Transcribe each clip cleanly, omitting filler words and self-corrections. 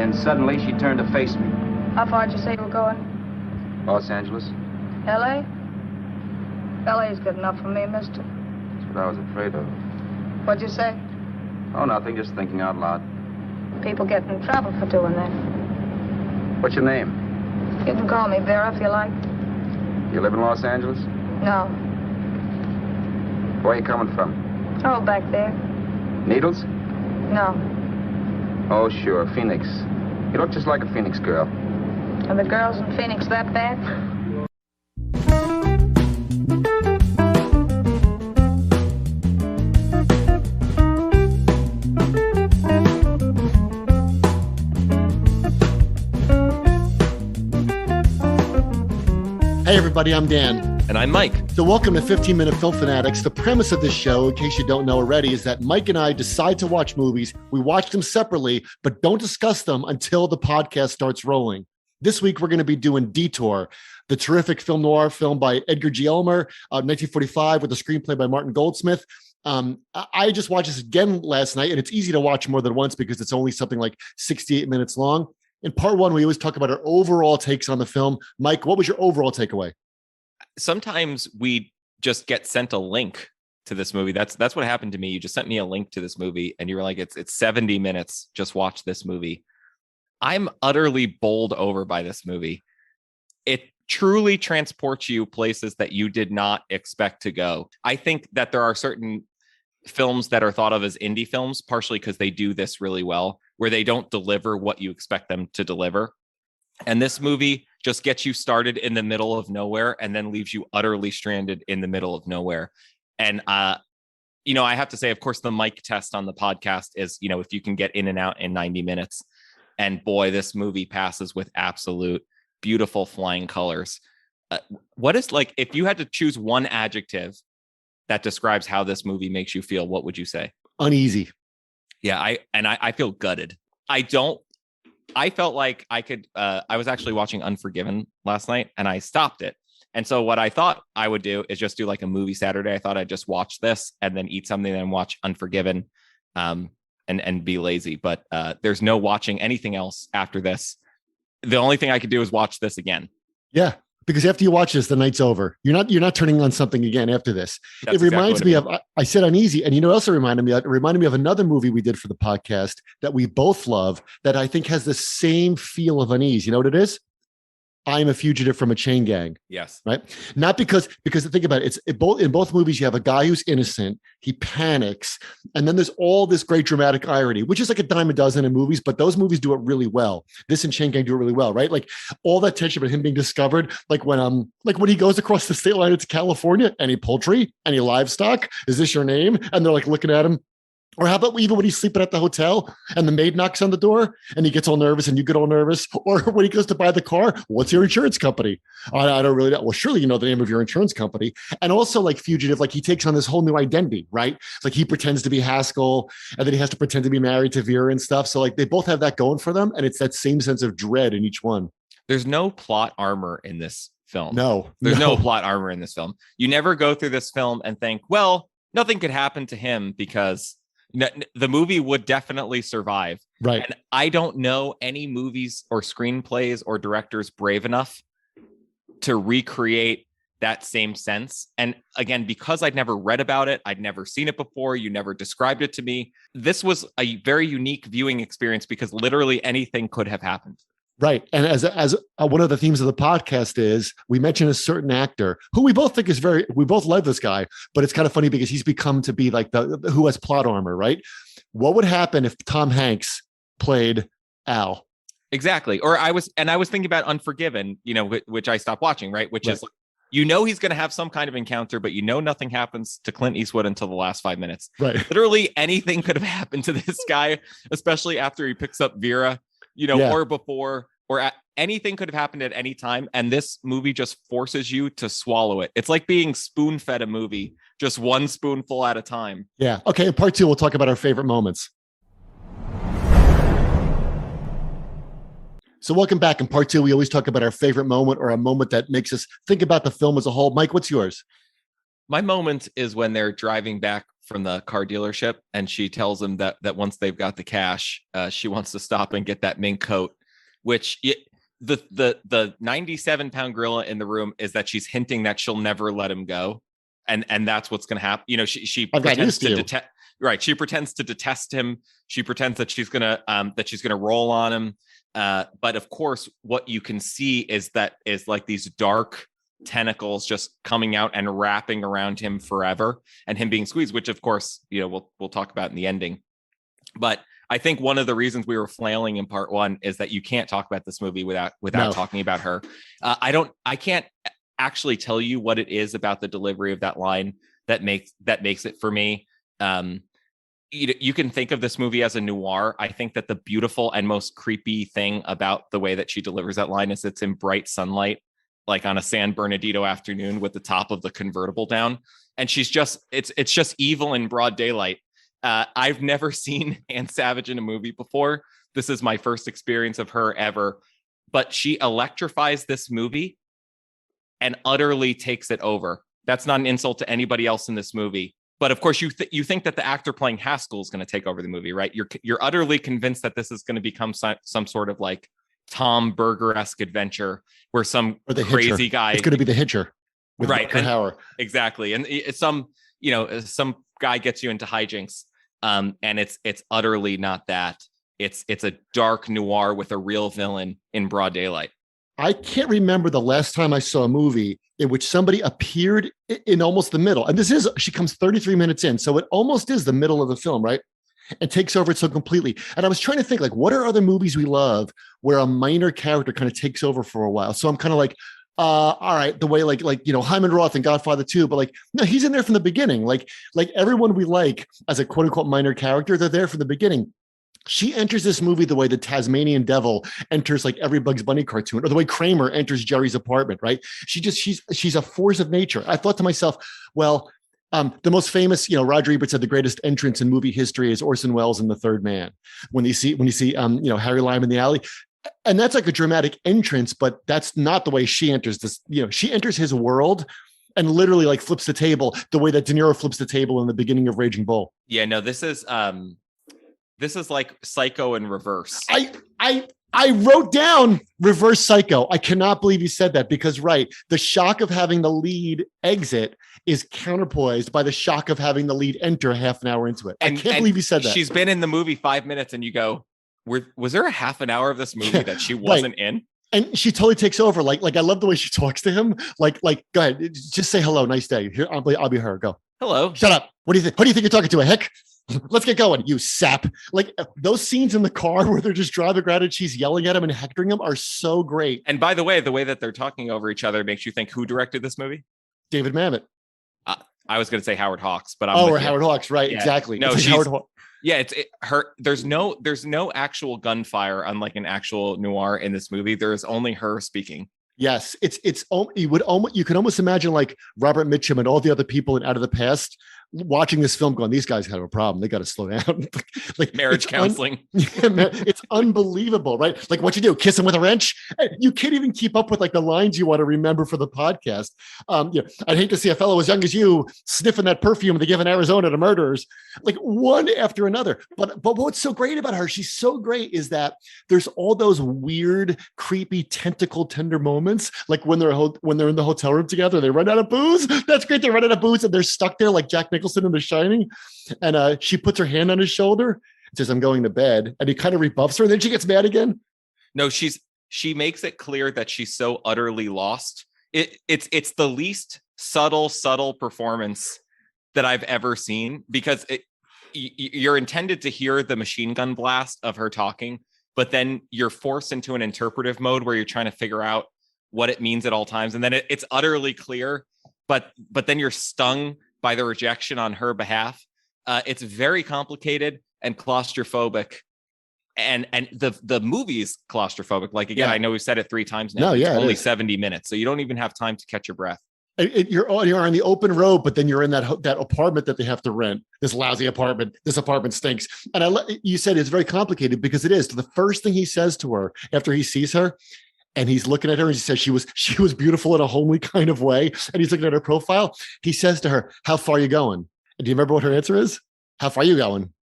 and suddenly she turned to face me. How far did you say you were going? Los Angeles? L.A.? L.A.'s good enough for me, mister. That's what I was afraid of. What'd you say? Oh, nothing, just thinking out loud. People get in trouble for doing that. What's your name? You can call me Vera if you like. You live in Los Angeles? No. Where are you coming from? Oh, back there. Needles? No. Oh, sure, Phoenix. You look just like a Phoenix girl. Are the girls in Phoenix that bad? Hey everybody, I'm Dan. And I'm Mike. So welcome to 15-Minute Film Fanatics. The premise of this show, in case you don't know already, is that Mike and I decide to watch movies. We watch them separately, but don't discuss them until the podcast starts rolling. This week, we're going to be doing Detour, the terrific film noir film by Edgar G. Ulmer, 1945, with a screenplay by Martin Goldsmith. I just watched this again last night, and it's easy to watch more than once because it's only something like 68 minutes long. In part one, we always talk about our overall takes on the film. Mike, what was your overall takeaway? Sometimes we just get sent a link to this movie. That's what happened to me. You just sent me a link to this movie and you were like, it's 70 minutes. Just watch this movie. I'm utterly bowled over by this movie. It truly transports you places that you did not expect to go. I think that there are certain films that are thought of as indie films, partially because they do this really well, where they don't deliver what you expect them to deliver. And this movie just gets you started in the middle of nowhere and then leaves you utterly stranded in the middle of nowhere. And, I have to say, of course, the Mike test on the podcast is, if you can get in and out in 90 minutes. And boy, this movie passes with absolute beautiful flying colors. What is like, if you had to choose one adjective that describes how this movie makes you feel, what would you say? Uneasy. Yeah, I feel gutted. I felt like I could, I was actually watching Unforgiven last night and I stopped it. And so what I thought I would do is just do like a movie Saturday. I thought I'd just watch this and then eat something and watch Unforgiven and be lazy. But there's no watching anything else after this. The only thing I could do is watch this again. Yeah. Because after you watch this, the night's over. You're not turning on something again after this. That's it reminds exactly me of, I said uneasy. And you know what else it reminded me of? It reminded me of another movie we did for the podcast that we both love that I think has the same feel of unease. You know what it is? I Am a Fugitive from a Chain Gang. Yes. Right. Not because think about it. In both movies, you have a guy who's innocent. He panics. And then there's all this great dramatic irony, which is like a dime a dozen in movies, but those movies do it really well. This and Chain Gang do it really well. Right. Like all that tension about him being discovered, like when he goes across the state line into California, any poultry, any livestock, is this your name? And they're like looking at him. Or how about even when he's sleeping at the hotel and the maid knocks on the door and he gets all nervous and you get all nervous? Or when he goes to buy the car, what's your insurance company? I don't really know. Well, surely you know the name of your insurance company. And also like Fugitive, like he takes on this whole new identity, right? It's like he pretends to be Haskell and then he has to pretend to be married to Vera and stuff. So like they both have that going for them. And it's that same sense of dread in each one. There's no plot armor in this film. There's no plot armor in this film. You never go through this film and think, well, nothing could happen to him because the movie would definitely survive. Right. And I don't know any movies or screenplays or directors brave enough to recreate that same sense. And again, because I'd never read about it, I'd never seen it before, you never described it to me. This was a very unique viewing experience because literally anything could have happened. Right. And as one of the themes of the podcast is we mention a certain actor who we both think we both love this guy, but it's kind of funny because he's become to be like who has plot armor, right? What would happen if Tom Hanks played Al? Exactly. Or I was thinking about Unforgiven, which I stopped watching, right? Which is, he's going to have some kind of encounter, but nothing happens to Clint Eastwood until the last 5 minutes. Right. Literally anything could have happened to this guy, especially after he picks up Vera. Or before, anything could have happened at any time. And this movie just forces you to swallow it. It's like being spoon-fed a movie, just one spoonful at a time. Yeah. Okay. In part two, we'll talk about our favorite moments. So welcome back. In part two, we always talk about our favorite moment or a moment that makes us think about the film as a whole. Mike, what's yours? My moment is when they're driving back from the car dealership, and she tells him that once they've got the cash, she wants to stop and get that mink coat, which the 97-pound gorilla in the room is that she's hinting that she'll never let him go, and that's what's going to happen. You know, she pretends to detest. Right, she pretends to detest him. She pretends that she's gonna roll on him. But of course, what you can see is like these dark tentacles just coming out and wrapping around him forever, and him being squeezed, which of course, you know, we'll talk about in the ending. But I think one of the reasons we were flailing in part one is that you can't talk about this movie without talking about her. I can't actually tell you what it is about the delivery of that line that makes it for me. You can think of this movie as a noir. I think that the beautiful and most creepy thing about the way that she delivers that line is it's in bright sunlight, like on a San Bernardino afternoon with the top of the convertible down. And she's just, it's just evil in broad daylight. I've never seen Anne Savage in a movie before. This is my first experience of her ever, but she electrifies this movie and utterly takes it over. That's not an insult to anybody else in this movie. But of course, you think that the actor playing Haskell is going to take over the movie, right? You're utterly convinced that this is going to become some sort of like Tom Berger-esque adventure where some crazy guy. It's going to be the Hitcher, with right? Hauer. Exactly, and it's some guy gets you into hijinks, and it's utterly not that. It's a dark noir with a real villain in broad daylight. I can't remember the last time I saw a movie in which somebody appeared in almost the middle. And she comes 33 minutes in. So it almost is the middle of the film, right? And takes over it so completely. And I was trying to think, like, what are other movies we love where a minor character kind of takes over for a while? So I'm kind of like, all right, the way like Hyman Roth and Godfather 2, but like, no, he's in there from the beginning. Like everyone we like as a quote unquote minor character, they're there from the beginning. She enters this movie the way the Tasmanian Devil enters like every Bugs Bunny cartoon, or the way Kramer enters Jerry's apartment, right? She's a force of nature. I thought to myself, well, the most famous, Roger Ebert said the greatest entrance in movie history is Orson Welles in The Third Man. When you see Harry Lime in the alley, and that's like a dramatic entrance, but that's not the way she enters this. She enters his world and literally like flips the table the way that De Niro flips the table in the beginning of Raging Bull. Yeah, no, this is like Psycho in reverse. I wrote down reverse Psycho. I cannot believe you said that because, right, the shock of having the lead exit is counterpoised by the shock of having the lead enter half an hour into it. I can't believe you said that. She's been in the movie 5 minutes and you go, was there a half an hour of this movie that she wasn't in? And she totally takes over. Like I love the way she talks to him. Like, go ahead, just say hello, nice day. Here, I'll be her. Go. Hello. Shut up. What do you think? Who do you think you're talking to? A hick? Let's get going, you sap. Like those scenes in the car where they're just driving around and she's yelling at him and hectoring him are so great. And by the way that they're talking over each other makes you think, who directed this movie? David Mamet. I was going to say Howard Hawks, but Howard Hawks, right? Yeah. Exactly. No, she's Howard Hawks. Yeah, it's her. There's no actual gunfire, unlike an actual noir in this movie. There is only her speaking. Yes, you can almost imagine like Robert Mitchum and all the other people in Out of the Past watching this film going, these guys have a problem. They got to slow down. Like marriage counseling. It's unbelievable, right? Like what you do, kiss him with a wrench. You can't even keep up with like the lines you want to remember for the podcast. I'd hate to see a fellow as young as you sniffing that perfume they give in Arizona to murderers, like one after another. But what's so great about her, she's so great, is that there's all those weird, creepy, tentacle tender moments. Like when they're in the hotel room together, they run out of booze. That's great. They run out of booze and they're stuck there like Jack Nicholson in The Shining, and she puts her hand on his shoulder, says, "I'm going to bed," and he kind of rebuffs her, and then she gets mad again. No, she makes it clear that she's so utterly lost. It's the least subtle performance that I've ever seen, because you're intended to hear the machine gun blast of her talking, but then you're forced into an interpretive mode where you're trying to figure out what it means at all times, and then it's utterly clear, but then you're stung by the rejection on her behalf. It's very complicated and claustrophobic, and the movie's claustrophobic. Like again, I know we've said it 3 times now. No, it's only 70 minutes, so you don't even have time to catch your breath. You're on the open road, but then you're in that apartment that they have to rent. This lousy apartment. This apartment stinks. And you said it's very complicated because it is. So the first thing he says to her after he sees her, and he's looking at her, and he says she was beautiful in a homely kind of way, and he's looking at her profile. He says to her, "How far are you going?" Do you remember what her answer is? How far are you going?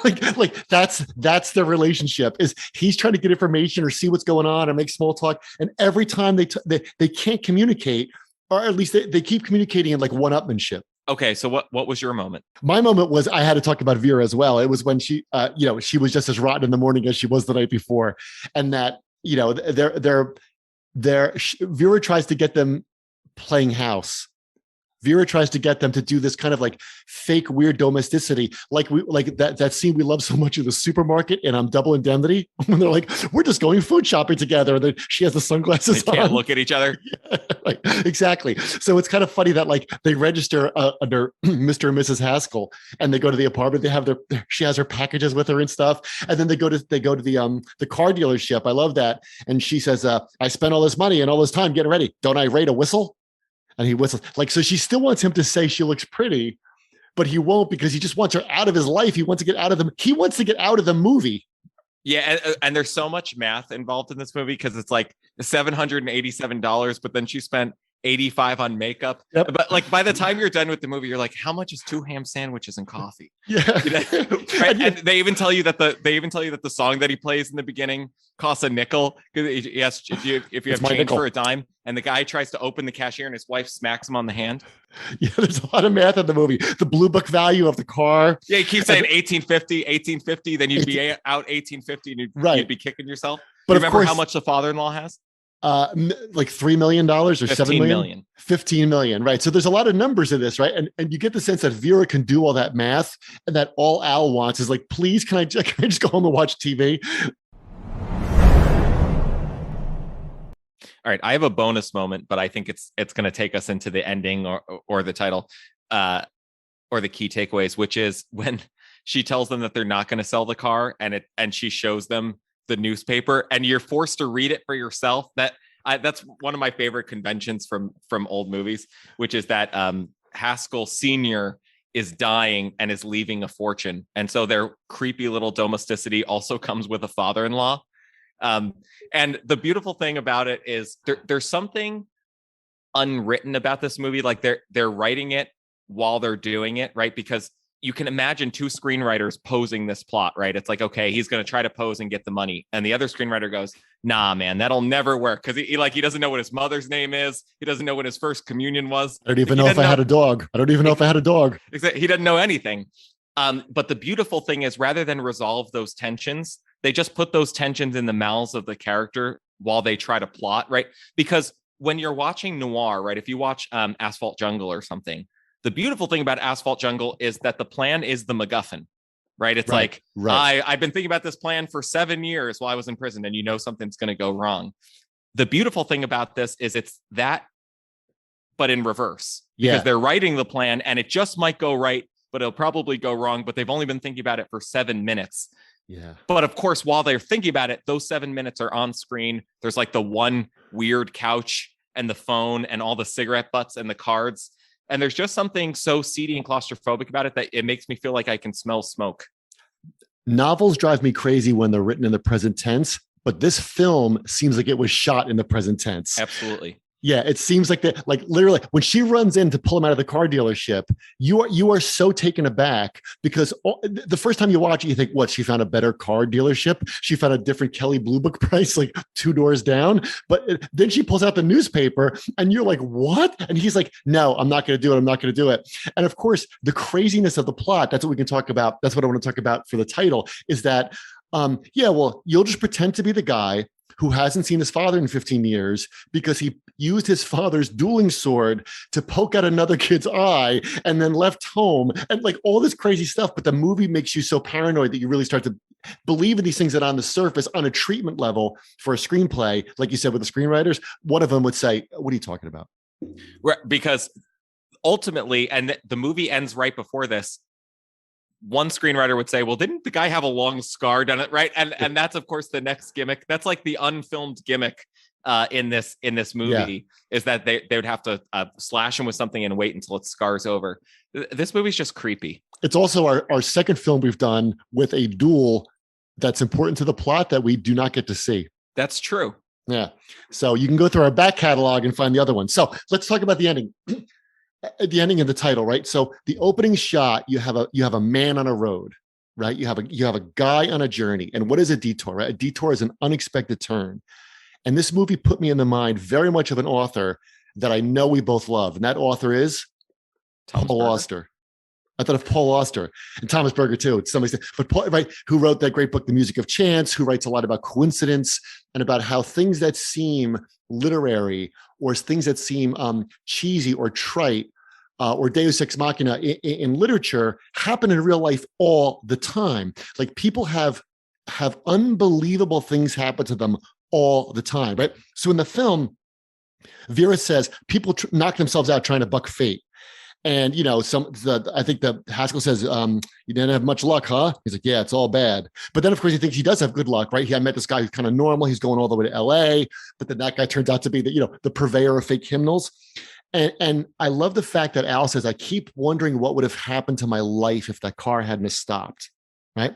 like that's their relationship, is he's trying to get information or see what's going on or make small talk. And every time they can't communicate, or at least they keep communicating in like one-upmanship. Okay, so what was your moment? My moment was, I had to talk about Vera as well. It was when she, she was just as rotten in the morning as she was the night before. And that, Vera tries to get them playing house. Vera tries to get them to do this kind of like fake weird domesticity, like that scene we love so much in the supermarket in Double Indemnity, when they're like, we're just going food shopping together, and then she has the sunglasses they can't on. Look at each other. Yeah, right, exactly. So it's kind of funny that like they register under Mr. and Mrs. Haskell, and they go to the apartment. They have she has her packages with her and stuff, and then they go to the car dealership. I love that, and she says, "I spent all this money and all this time getting ready. Don't I rate a whistle?" And he whistles. Like, so she still wants him to say she looks pretty, but he won't, because he just wants her out of his life. He wants to get out of the movie. Yeah, and there's so much math involved in this movie, because it's like $787, but then she spent $85 on makeup. Yep. But like by the time you're done with the movie, you're like, how much is 2 ham sandwiches and coffee? Yeah. Right? And they even tell you that the song that he plays in the beginning costs a nickel, because he asks if you have change nickel for a dime, and the guy tries to open the cashier and his wife smacks him on the hand. Yeah, there's a lot of math in the movie. The blue book value of the car. Yeah, he keeps saying 1850, then you'd be out 1850 and you'd be kicking yourself. But remember how much the father-in-law has? Like $3 million or $7 million? 15 million, right? So there's a lot of numbers in this, right? And you get the sense that Vera can do all that math, and that all Al wants is like, please, can I just go home and watch TV? All right, I have a bonus moment, but I think it's going to take us into the ending or the title, or the key takeaways, which is when she tells them that they're not going to sell the car, and she shows them the newspaper, and you're forced to read it for yourself. That's one of my favorite conventions from old movies, which is that Haskell Sr. is dying and is leaving a fortune, and so their creepy little domesticity also comes with a father-in-law. And the beautiful thing about it is there's something unwritten about this movie. Like they're writing it while they're doing it, right? Because you can imagine 2 screenwriters posing this plot, right? It's like, okay, he's going to try to pose and get the money. And the other screenwriter goes, nah, man, that'll never work. Because he doesn't know what his mother's name is. He doesn't know when his first communion was. I don't even know if I had a dog. I don't even know if I had a dog. He doesn't know anything. But the beautiful thing is, rather than resolve those tensions, they just put those tensions in the mouths of the character while they try to plot, right? Because when you're watching noir, right, if you watch Asphalt Jungle or something, the beautiful thing about Asphalt Jungle is that the plan is the MacGuffin, right? It's I've been thinking about this plan for 7 years while I was in prison, and something's going to go wrong. The beautiful thing about this is it's that, but in reverse, because they're writing the plan and it just might go right, but it'll probably go wrong. But they've only been thinking about it for 7 minutes. Yeah. But of course, while they're thinking about it, those 7 minutes are on screen. There's like the one weird couch and the phone and all the cigarette butts and the cards. And there's just something so seedy and claustrophobic about it that it makes me feel like I can smell smoke. Novels drive me crazy when they're written in the present tense, but this film seems like it was shot in the present tense. Absolutely. Yeah, it seems like that. Like literally, when she runs in to pull him out of the car dealership, you are so taken aback, because the first time you watch it, you think, "What? She found a better car dealership? She found a different Kelly Blue Book price, like 2 doors down." But then she pulls out the newspaper, and you're like, "What?" And he's like, "No, I'm not going to do it. I'm not going to do it." And of course, the craziness of the plot. That's what we can talk about. That's what I want to talk about for the title. Is that, you'll just pretend to be the guy who hasn't seen his father in 15 years because he used his father's dueling sword to poke out another kid's eye and then left home, and like all this crazy stuff. But the movie makes you so paranoid that you really start to believe in these things that on the surface, on a treatment level for a screenplay, like you said with the screenwriters, one of them would say, "What are you talking about?" Right, because ultimately, and the movie ends right before this, one screenwriter would say, well, didn't the guy have a long scar done it? Right. And that's, of course, the next gimmick. That's like the unfilmed gimmick in this movie, is that they would have to slash him with something and wait until it scars over. This movie's just creepy. It's also our second film we've done with a duel that's important to the plot that we do not get to see. That's true. Yeah. So you can go through our back catalog and find the other one. So let's talk about the ending. at the ending of the title, right? So the opening shot, you have a man on a road, right? You have a guy on a journey. And what is a detour, right? A detour is an unexpected turn. And this movie put me in the mind very much of an author that I know we both love. And that author is Paul Auster. I thought of Paul Auster and Thomas Berger too. Somebody said, but Paul, right, who wrote that great book, The Music of Chance, who writes a lot about coincidence and about how things that seem literary or things that seem cheesy or trite or Deus Ex Machina in literature happen in real life all the time. Like people have unbelievable things happen to them all the time, right? So in the film, Vera says people knock themselves out trying to buck fate. And, you know, I think that Haskell says, you didn't have much luck, huh? He's like, yeah, it's all bad. But then, of course, he thinks he does have good luck, right? I met this guy who's kind of normal. He's going all the way to LA. But then that guy turns out to be the purveyor of fake hymnals. And I love the fact that Al says, I keep wondering what would have happened to my life if that car hadn't stopped, right?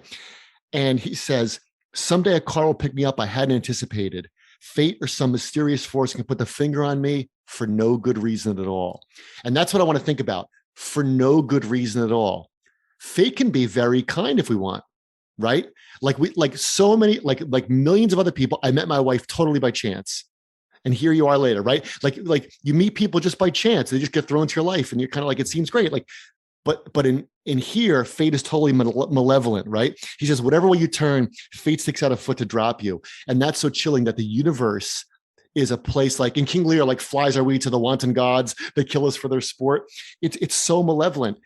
And he says, someday a car will pick me up I hadn't anticipated. Fate or some mysterious force can put the finger on me for no good reason at all. And that's what I want to think about. For no good reason at all. Fate can be very kind if we want, right? Like so many, like millions of other people, I met my wife totally by chance. And here you are later, right? Like you meet people just by chance. They just get thrown into your life and you're kind of like, it seems great. Like, but in here, fate is totally malevolent, right? He says, whatever way you turn, fate sticks out a foot to drop you. And that's so chilling that the universe is a place like in King Lear, like flies are we to the wanton gods that kill us for their sport. It's so malevolent.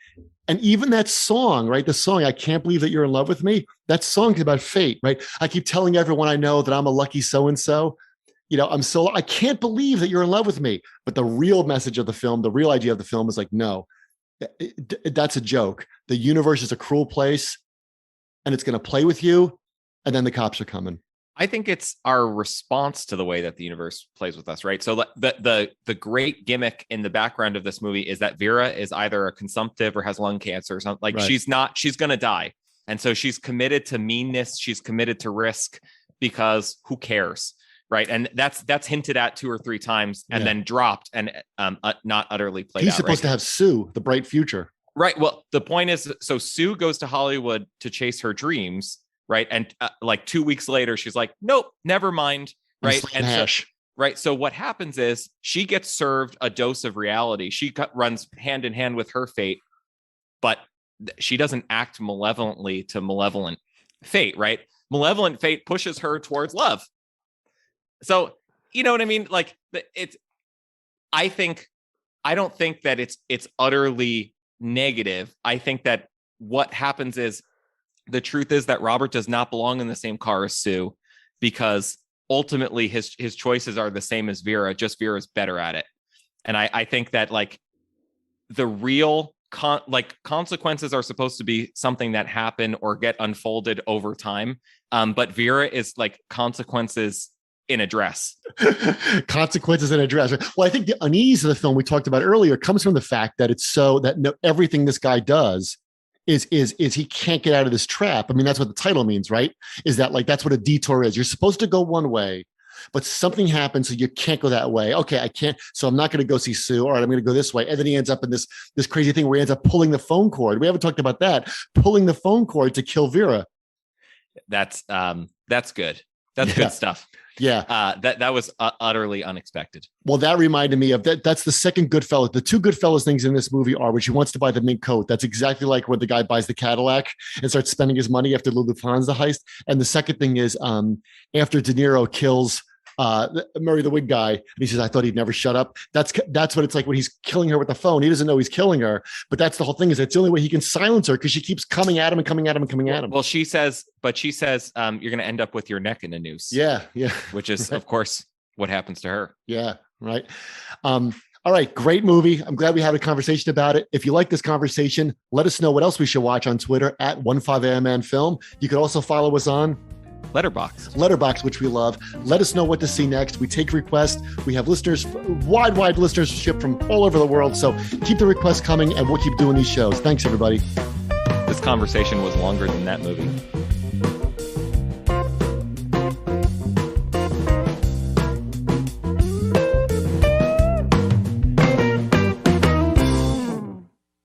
And even that song, right? The song, I can't believe that you're in love with me. That song is about fate, right? I keep telling everyone I know that I'm a lucky so-and-so. You know, I can't believe that you're in love with me. But the real message of the film, the real idea of the film is like, no, that's a joke. The universe is a cruel place and it's going to play with you. And then the cops are coming. I think it's our response to the way that the universe plays with us, right? So the great gimmick in the background of this movie is that Vera is either a consumptive or has lung cancer or something. Like right. She's going to die. And so she's committed to meanness. She's committed to risk because who cares? Right. And that's hinted at 2 or 3 times and then dropped and not utterly played out. He's supposed to have Sue, the bright future. Right. Well, the point is, so Sue goes to Hollywood to chase her dreams. Right. And like 2 weeks later, she's like, nope, never mind. Right. And so, right. So what happens is she gets served a dose of reality. She runs hand in hand with her fate, but she doesn't act malevolently to malevolent fate. Right. Malevolent fate pushes her towards love. So, you know what I mean? Like I don't think that it's utterly negative. I think that what happens is the truth is that Robert does not belong in the same car as Sue because ultimately his choices are the same as Vera, just Vera's better at it. And I think that like the real consequences are supposed to be something that happen or get unfolded over time. But Vera is like consequences in a dress. Consequences in a dress. Well, I think the unease of the film we talked about earlier comes from the fact that it's so that everything this guy does is he can't get out of this trap. I mean, that's what the title means, right? Is that like, that's what a detour is. You're supposed to go one way, but something happens. So you can't go that way. Okay. I can't. So I'm not going to go see Sue. All right. I'm going to go this way. And then he ends up in this crazy thing where he ends up pulling the phone cord. We haven't talked about that. Pulling the phone cord to kill Vera. That's good. That's good stuff. Yeah. That was utterly unexpected. Well, that reminded me of that. That's the second Goodfellas. The 2 Goodfellas things in this movie are when she wants to buy the mink coat. That's exactly like when the guy buys the Cadillac and starts spending his money after Lulu finds the heist. And the second thing is after De Niro kills Murray the Wig guy, and he says, I thought he'd never shut up. That's what it's like when he's killing her with the phone. He doesn't know he's killing her, but that's the whole thing. Is that's the only way he can silence her because she keeps coming at him and coming at him and coming at him. Well, she says, you're going to end up with your neck in a noose. Yeah, which is right. Of course what happens to her. Yeah, right. All right, great movie. I'm glad we had a conversation about it. If you like this conversation, let us know what else we should watch on Twitter at 15AMN You can also follow us on Letterboxd, which we love. Let us know what to see next. We take requests. We have listeners, wide listenership from all over the world. So keep the requests coming and we'll keep doing these shows. Thanks, everybody. This conversation was longer than that movie.